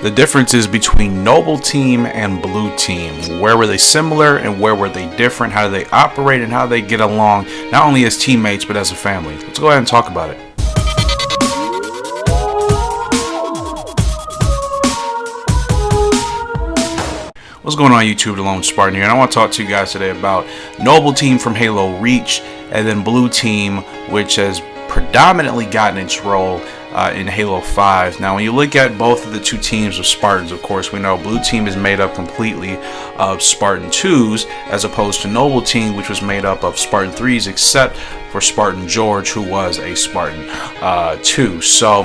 The differences between Noble Team and Blue Team. Where were they similar and where were they different? How do they operate and how they get along, not only as teammates but as a family? Let's go ahead and talk about it. What's going on YouTube? The Lone Spartan here, and I want to talk to you guys today about Noble Team from Halo Reach and then Blue Team, which has predominantly gotten its role in Halo 5. Now, when you look at both of the two teams of Spartans, of course, we know Blue Team is made up completely of Spartan 2s, as opposed to Noble Team, which was made up of Spartan 3s, except for Spartan George, who was a Spartan 2. So,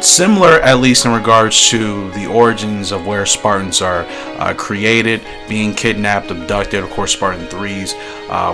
similar, at least in regards to the origins of where Spartans are created, being kidnapped, abducted. Of course, Spartan 3s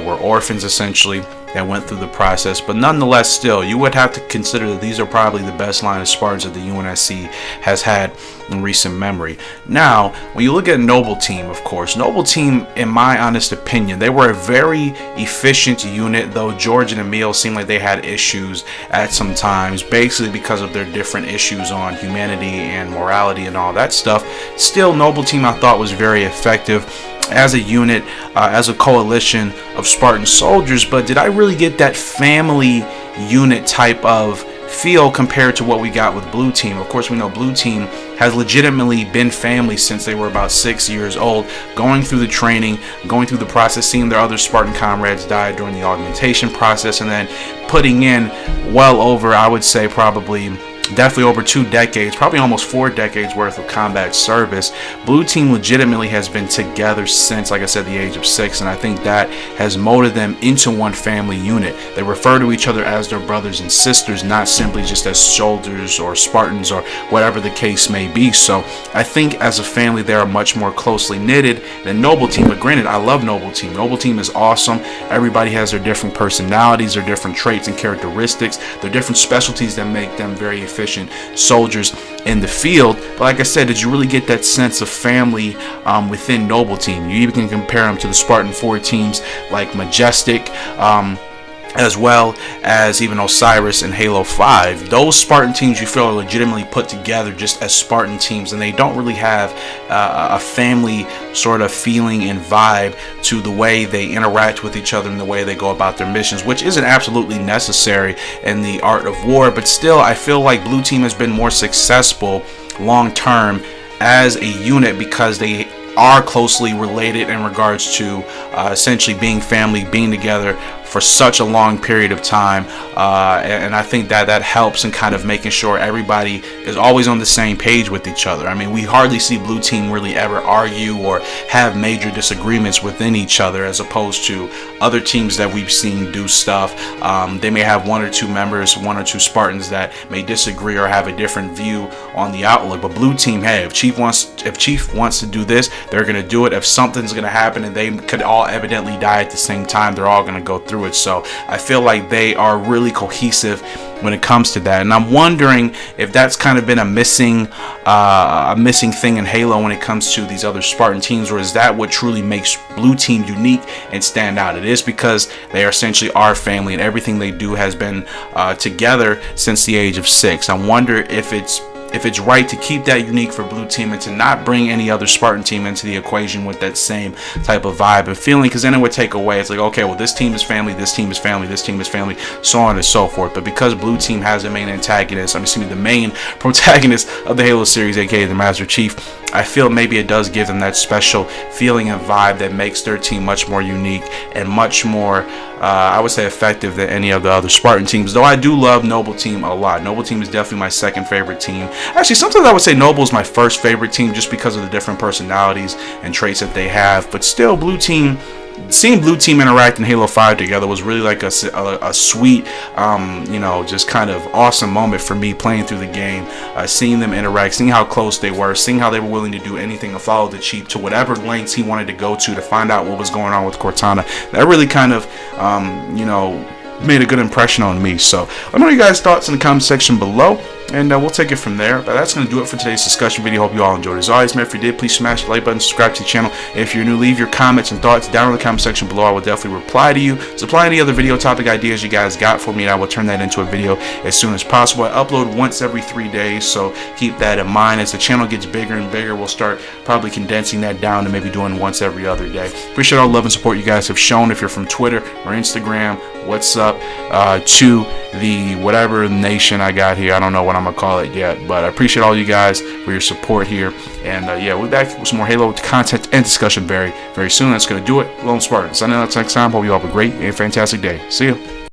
were orphans, essentially, that went through the process, but nonetheless, still, you would have to consider that these are probably the best line of Spartans that the UNSC has had in recent memory. Now, when you look at Noble Team, of course, Noble Team, in my honest opinion, they were a very efficient unit, though George and Emil seemed like they had issues at some times, basically because of their different issues on humanity and morality and all that stuff. Still, Noble Team, I thought, was very effective as a unit, as a coalition of Spartan soldiers. But did I really get that family unit type of feel compared to what we got with Blue Team? Of course, we know Blue Team has legitimately been family since they were about 6 years old, going through the training, going through the process, seeing their other Spartan comrades die during the augmentation process, and then putting in well over, I would say, definitely over 2 decades, probably almost 4 decades worth of combat service. Blue Team legitimately has been together since, like I said, the age of 6, and I think that has molded them into one family unit. They refer to each other as their brothers and sisters, not simply just as soldiers or Spartans or whatever the case may be. So I think as a family they are much more closely knitted than Noble Team. But granted, I love Noble Team. Noble Team is awesome. Everybody has their different personalities, their different traits and characteristics, their different specialties that make them very efficient soldiers in the field. But like I said, did you really get that sense of family within Noble Team? You even can compare them to the Spartan 4 teams like Majestic, as well as even Osiris in Halo 5. Those Spartan teams you feel are legitimately put together just as Spartan teams, and they don't really have a family sort of feeling and vibe to the way they interact with each other and the way they go about their missions, which isn't absolutely necessary in the art of war. But still, I feel like Blue Team has been more successful long term as a unit because they are closely related in regards to essentially being family, being together for such a long period of time, and I think that helps in kind of making sure everybody is always on the same page with each other. I mean, we hardly see Blue Team really ever argue or have major disagreements within each other, as opposed to other teams that we've seen do stuff. They may have 1 or 2 members, 1 or 2 Spartans that may disagree or have a different view on the outlook. But Blue Team, hey, if Chief wants to do this, they're gonna do it. If something's gonna happen and they could all evidently die at the same time, they're all gonna go through it. So I feel like they are really cohesive when it comes to that, and I'm wondering if that's kind of been a missing thing in Halo when it comes to these other Spartan teams, or is that what truly makes Blue Team unique and stand out? It is because they are essentially our family, and everything they do has been together since the age of 6. I wonder if it's right to keep that unique for Blue Team and to not bring any other Spartan team into the equation with that same type of vibe and feeling, because then it would take away. It's like, okay, well, this team is family, this team is family, this team is family, so on and so forth. But because Blue Team has the main antagonist, the main protagonist of the Halo series, aka the Master Chief, I feel maybe it does give them that special feeling and vibe that makes their team much more unique and much more, I would say, effective than any of the other Spartan teams. Though I do love Noble Team a lot. Noble Team is definitely my second favorite team. Actually, sometimes I would say Noble is my first favorite team just because of the different personalities and traits that they have. But still, Blue Team, seeing Blue Team interact in Halo 5 together was really like a sweet, just kind of awesome moment for me playing through the game. Seeing them interact, seeing how close they were, seeing how they were willing to do anything to follow the Chief to whatever lengths he wanted to go to find out what was going on with Cortana. That really kind of, made a good impression on me. So let me know your guys' thoughts in the comment section below. and we'll take it from there. But that's going to do it for today's discussion video. Hope you all enjoyed. As always, man, if you did, please smash the like button, subscribe to the channel. If you're new, leave your comments and thoughts down in the comment section below. I will definitely reply to you. Supply any other video topic ideas you guys got for me, and I will turn that into a video as soon as possible. I upload once every 3 days, so keep that in mind. As the channel gets bigger and bigger, we'll start probably condensing that down to maybe doing once every other day. Appreciate all the love and support you guys have shown. If you're from Twitter or Instagram, what's up to the whatever nation I got here. I don't know what I'm gonna call it yet, but I appreciate all you guys for your support here. And yeah, we'll be back with some more Halo content and discussion very, very soon. That's gonna do it. Lone Spartan signing out next time. Hope you all have a great and fantastic day. See you.